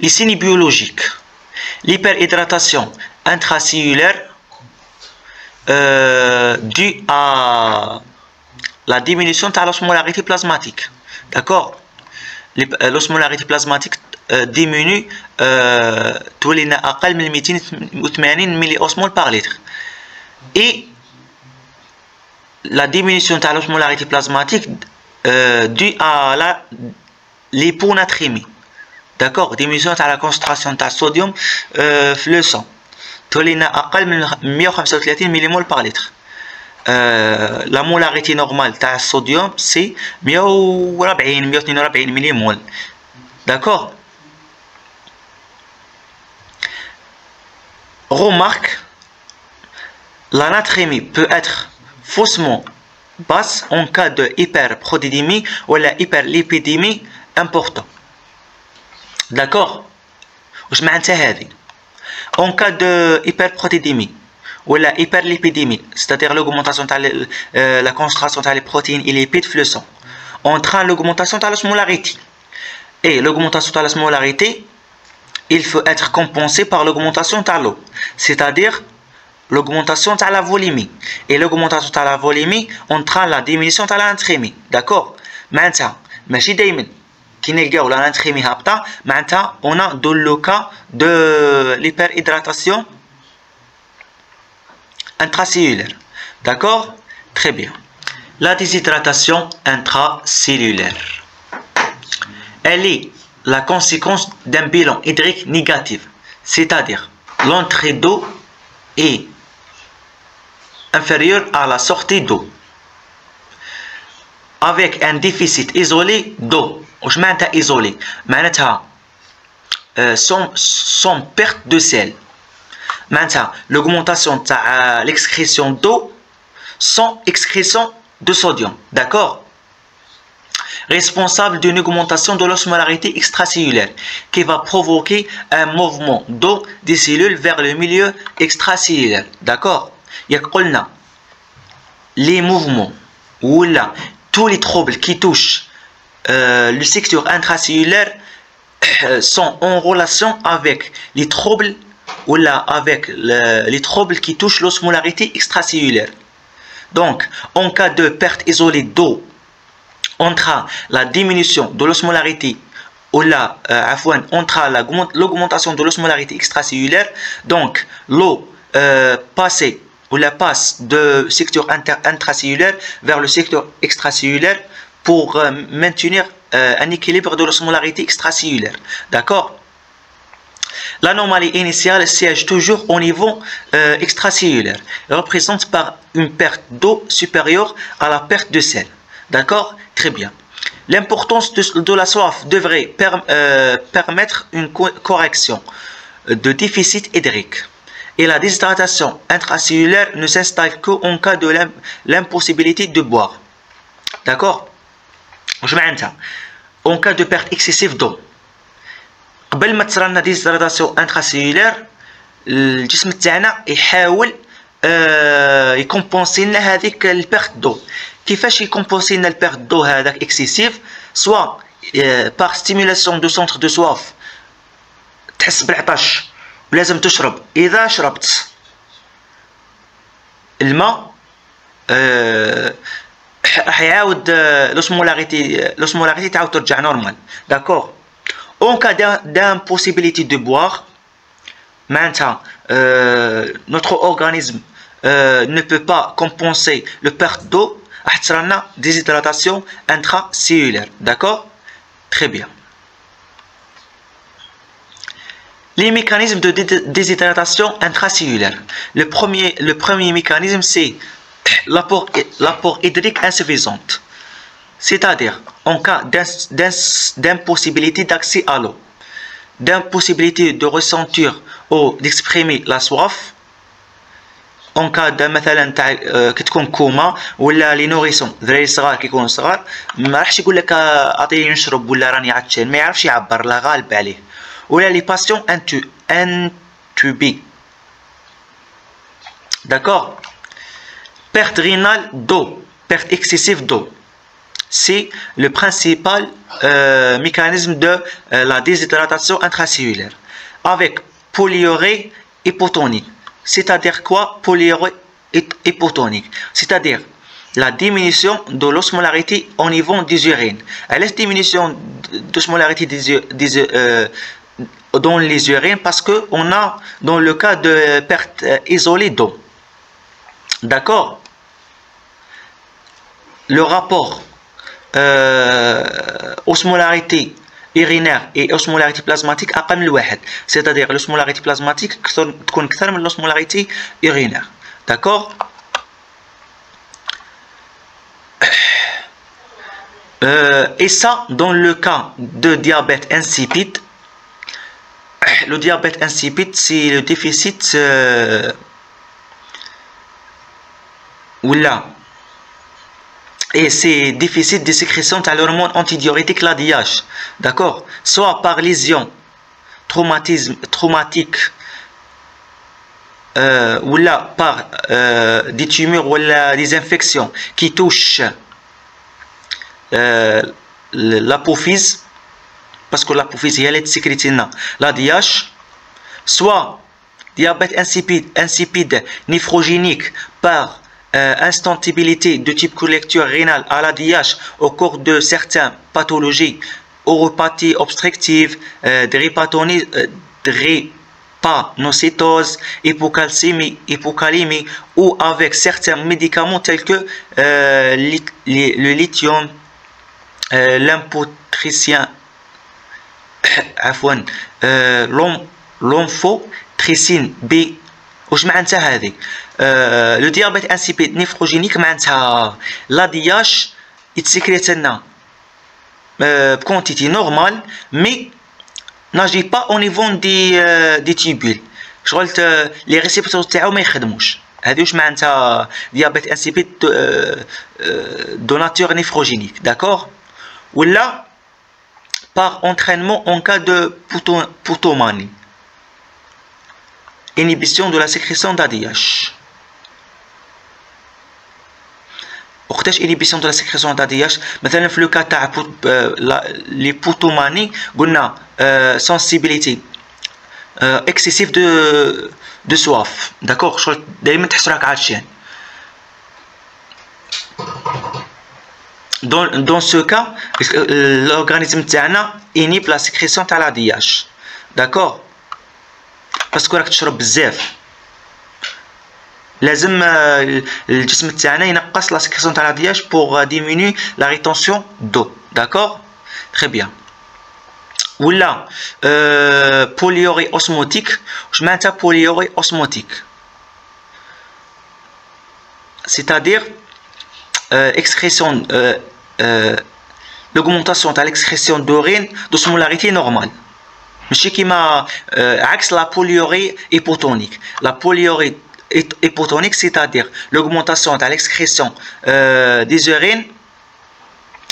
Les signes biologiques, l'hyperhydratation intracellulaire due à la diminution de l'osmolarité plasmatique, d'accord. L'osmolarité plasmatique diminue تولينا أقل من 280 ملي أوسمول par litre et la diminution de l'osmolarité plasmatique due à l'hyponatrémie, d'accord. Diminution de la concentration de sodium في le sang تولينا أقل من 135 مليمول par litre. La molarité normale de sodium c'est 142 مليمول, d'accord. Remarque, la natrémie peut être faussement basse en cas de hyperprotédémie ou la hyperlipidémie importante, d'accord. واش معناتها هذه؟ en cas de hyperprotédémie ou la hyperlipidémie, c'est-à-dire l'augmentation de la concentration des protéines et lipides dans le sang, entraîne l'augmentation de l'osmolarité. Et l'augmentation de l'osmolarité, il faut être compensé par l'augmentation de l'eau, c'est-à-dire l'augmentation de la volémie. Et l'augmentation de la volémie entraîne la diminution de la natrémie, d'accord. Maintenant, ماشي دايما كي نلقاو la natrémie هابطة معناتها on a dans le cas de l'hyperhydratation intracellulaire, d'accord. Très bien. La déshydratation intracellulaire, elle est la conséquence d'un bilan hydrique négatif, c'est-à-dire l'entrée d'eau est inférieure à la sortie d'eau avec un déficit isolé d'eau. واش معناتها isolé؟ معناتها sans perte de sel. Maintenant, l'augmentation de l'excrétion d'eau sans excrétion de sodium, d'accord. Responsable d'une augmentation de l'osmolarité extracellulaire qui va provoquer un mouvement d'eau des cellules vers le milieu extracellulaire, d'accord. يقولنا les mouvements ou là tous les troubles qui touchent le secteur intracellulaire sont en relation avec les troubles ou là avec les troubles qui touchent l'osmolarité extracellulaire. Donc, en cas de perte isolée d'eau, entre la diminution de l'osmolarité ou là, entre l'augmentation de l'osmolarité extracellulaire, donc l'eau passe de secteur intracellulaire vers le secteur extracellulaire pour maintenir un équilibre de l'osmolarité extracellulaire. D'accord? L'anomalie initiale siège toujours au niveau extracellulaire. Elle représente par une perte d'eau supérieure à la perte de sel. D'accord? Très bien. L'importance de la soif devrait permettre une correction de déficit hydrique. Et la déshydratation intracellulaire ne s'installe qu'en cas de l'impossibilité de boire. D'accord? En cas de perte excessive d'eau. قبل ما تصرى لنا ديزيدراتاسيون انتراسيلولير الجسم تاعنا يحاول يكمبونسي لنا هذيك البيرت دو. كيفاش يكمبونسي لنا البيرت دو هذاك اكسيسيف؟ سوا بار ستيمولاسيون دو سونتر دو سواف، تحس بالعطش ولازم تشرب، اذا شربت الماء راح يعاود لوسمولاريتي تعاود ترجع نورمال. داكور؟ En cas d'impossibilité de boire, notre organisme ne peut pas compenser le perte d'eau, déshydratation intracellulaire. D'accord? Très bien. Les mécanismes de déshydratation intracellulaire. Le premier mécanisme, c'est l'apport hydrique insuffisant. C'est-à-dire, en cas d'impossibilité d'accès à l'eau, d'impossibilité de ressentir ou d'exprimer la soif, en cas de مثلا تاع كتكون كوما ولا لي نوريسون دراري صغار كيكونوا صغار ما راحش يقول لك اعطيني نشرب ولا راني عطشان، ما يعرفش يعبر، لا غالب عليه. ولا لي باسيون انتوبي. D'accord? Perte rénale d'eau, perte excessive d'eau. C'est le principal mécanisme de la déshydratation intracellulaire. Avec polyurée hypotonique. C'est-à-dire quoi? Polyurée hypotonique. C'est-à-dire la diminution de l'osmolarité au niveau des urines. La diminution d'osmolarité dans les urines parce qu'on a dans le cas de perte isolée d'eau. D'accord? Le rapport osmolarité urinaire et osmolarité plasmatique أقل من الواحد. C'est-à-dire l'osmolarité plasmatique تكون أكثر من l'osmolarité urinaire. D'accord? Et ça dans le cas de diabète insipide. Le diabète insipide, c'est le déficit et c'est déficit de sécrétion de l'hormone antidiurétique, la DH. D'accord? Soit par lésion traumatique ou là par des tumeurs ou des infections qui touchent l'apophyse, parce que l'apophyse est la sécrétion la DH, soit diabète insipide néphrogénique par instantabilité de type collecture rénale à la DH au cours de certaines pathologies, uropathie obstructive, drépanocytose, hypocalémie ou avec certains médicaments tels que le lithium, l'amphotricine, l'amphotricine B. واش معناتها هذه؟ لو ديابيت انسيبيد نيفروجينيك معناتها لا دي اش يتسكريت لنا بكونتيتي نورمال مي ناجي با او نيفو دي تيبول، شغل لي ريسيبتور تاعو ما يخدموش. هذه واش معناتها ديابيت انسيبيد دو ناتور نيفروجينيك. داكور؟ ولا par entraînement en cas de potomanie. Inhibition de la sécrétion d'ADH. وقتاش inhibition de la sécrétion d'ADH؟ مثلا في لو كا تاع لي بوتوماني قلنا sensibilité excessif de soif. D'accord, دايما تحس راك عطشان. Dans ce cas, l'organisme تاعنا inhibe la sécrétion تاع l'ADH. D'accord, parce que راك تشرب بزاف. لازم الجسم تاعنا ينقص la sécrétion تاع l'ADH pour diminuer la rétention d'eau. D'accord, très bien. ولا بوليوري اوسموتيك. واش معناتها بوليوري اوسموتيك؟ c'est-à-dire excrétion l'augmentation تاع l'excrétion d'urine d'osmolarité normale. ماشي كيما عكس la polyurie hypotonique. La polyurie hypotonique, c'est-à-dire l'augmentation de l'excrétion des urines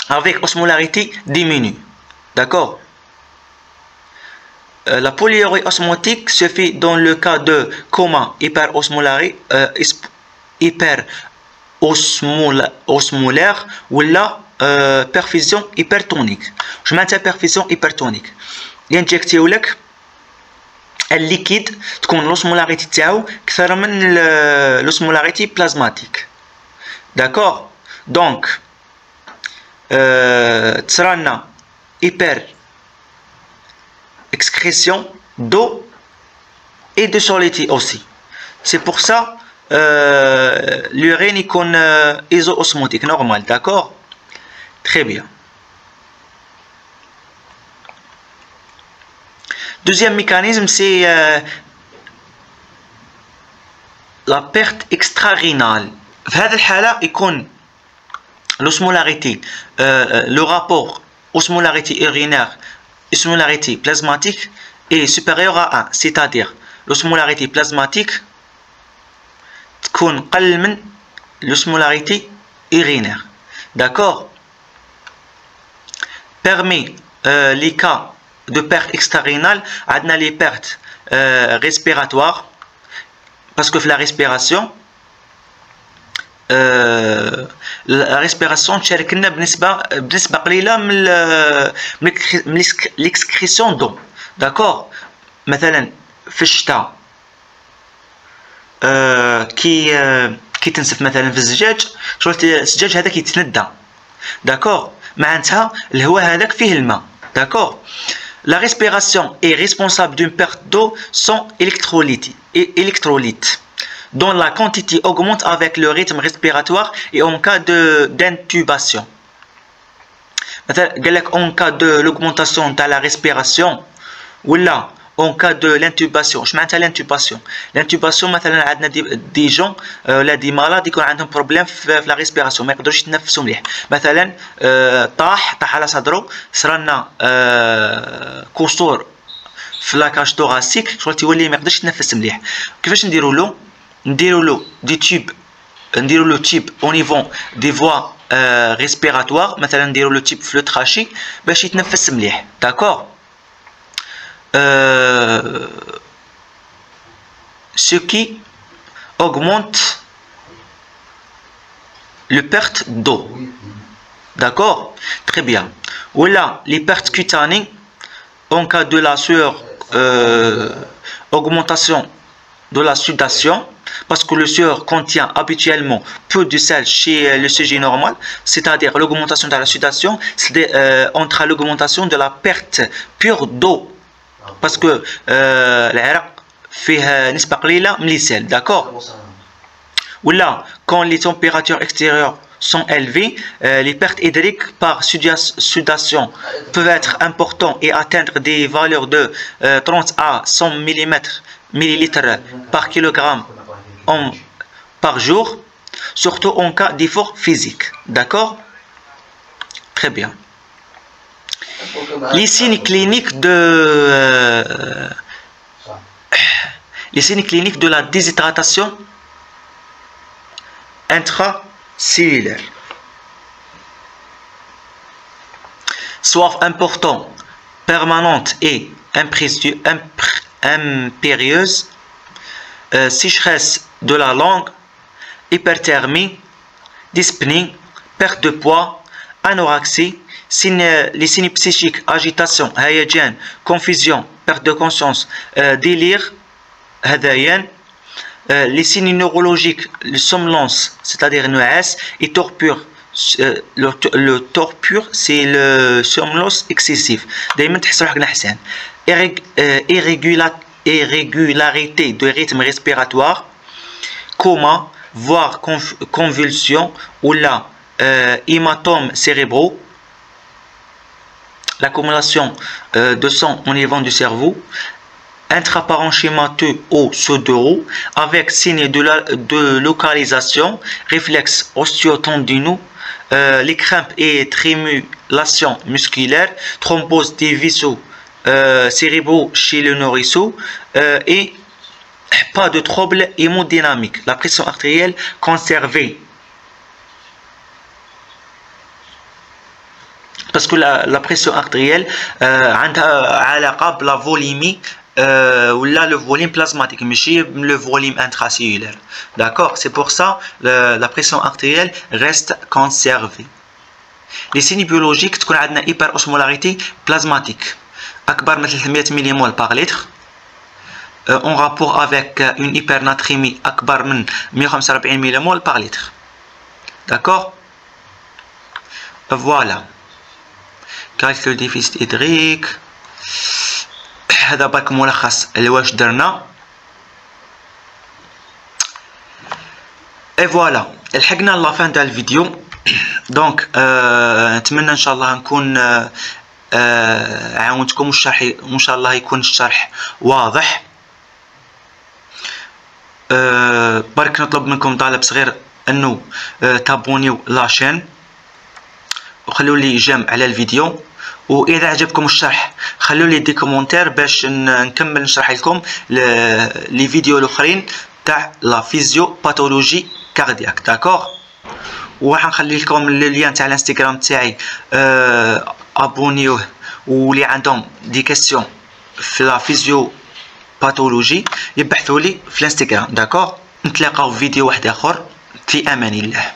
avec osmolarité diminue. D'accord. La polyurie osmotique se fait dans le cas de coma hyperosmolaire ou la perfusion hypertonique. Je m'attends à perfusion hypertonique. L'injection الليكيد تكون l'osmolarité تاعو كثر من l'osmolarité plasmatique. D'accord. Donc تصرالنا hyper excrétion d'eau et de solidité aussi. C'est pour ça l'urine يكون iso-osmotique normal. D'accord. Très bien. Deuxième mécanisme, c'est la perte extra-rénale. في هذه الحالة يكون l'osmolarité, le rapport osmolarité urinaire, osmolarité plasmatique est supérieur à 1. C'est-à-dire l'osmolarité plasmatique تكون قل من l'osmolarité urinaire. D'accord. Permet les cas de perte extra-rénale, on a les pertes respiratoires, parce que la respiration تشاركنا بنسبة قليلة من l'excrétion d'eau. D'accord. مثلا في الشتاء كي تنسف مثلا في الزجاج، شغل الزجاج هذاك يتندى. داكور. معناتها الهواء هذاك فيه الماء. D'accord. La respiration est responsable d'une perte d'eau sans électrolytes, dont la quantité augmente avec le rythme respiratoire et en cas d'intubation. En cas de l'augmentation de la respiration, ou là, en cas de l'intubation. Je m'entends l'intubation. L'intubation, مثلا عندنا des gens لا des malades يكون عندهم problème في la respiration، ما يقدروش يتنفسوا مليح. مثلا طاح على صدره، صرالنا كسور في لاكاج توغاسيك، شغل تيولي ما يقدرش يتنفس مليح. كيفاش نديروا له؟ نديروا له دي تيوب، نديروا له تيب au niveau des voies respiratoires. مثلا نديروا له تيب في لو تراشي باش يتنفس مليح. داكور. Ce qui augmente le perte d'eau. D'accord. Très bien. Voilà les pertes cutanées en cas de la sueur, augmentation de la sudation, parce que le sueur contient habituellement peu de sel chez le sujet normal, c'est-à-dire l'augmentation de la sudation, c'est entre l'augmentation de la perte pure d'eau, parce que العرق فيه نسبة قليلة من السائل. D'accord. Voilà, quand les températures extérieures sont élevées, les pertes hydriques par sudation peuvent être importantes et atteindre des valeurs de 30 à 100 millilitres par kilogramme par jour, surtout en cas d'effort physique. D'accord. Très bien. Les signes cliniques de la déshydratation intracellulaire. Soif importante, permanente et impérieuse, sécheresse de la langue, hyperthermie, dyspnée, perte de poids, anorexie, les signes psychiques, agitation, hayajan, confusion, perte de conscience, délire, les signes neurologiques, le somnolence, c'est-à-dire nuas, et torpure. Le torpure, c'est le somnolence excessif. دايما تحس روحك نعسان. Irrégularité de rythme respiratoire, coma, voire convulsion ou la hématomes cérébraux, l'accumulation de sang au niveau du cerveau, intraparenchymateux au pseudo avec signe de localisation, réflexe osteotendineux, les crampes et trémulations musculaires, thrombose des vaisseaux cérébraux chez le nourrisseau et pas de trouble hémodynamique. La pression artérielle conservée. Parce que la pression artérielle a la volémie ou là le volume plasmatique, mais le volume intracellulaire. D'accord? C'est pour ça la pression artérielle reste conservée. Les signes biologiques, تكون عندنا hyperosmolarité plasmatique أكبر من 300 millimol par litre, en rapport avec une hypernatrémie أكبر من 145 millimol par litre. D'accord? Voilà. Calcul le déficit hydrique. هذا برك ملخص لواش درنا. et voilà لحقنا لا فان تاع الفيديو. دونك نتمنى ان شاء الله نكون عاونتكم الشرح، وان شاء الله يكون الشرح واضح. برك نطلب منكم طلب صغير انه تابونيو لاشين وخلوا لي جيم على الفيديو، واذا عجبكم الشرح خلوا لي دي كومونتير باش نكمل نشرح لكم لي فيديو الاخرين تاع لا فيزيو باثولوجي كاردياك. داكور؟ وراح نخلي لكم اللين تاع الانستغرام تاعي، ابونيوه، واللي عندهم دي كيسيون في لا فيزيو باثولوجي يبحثوا لي في الانستغرام. داكور؟ نتلاقاو في فيديو واحد اخر، في امان الله.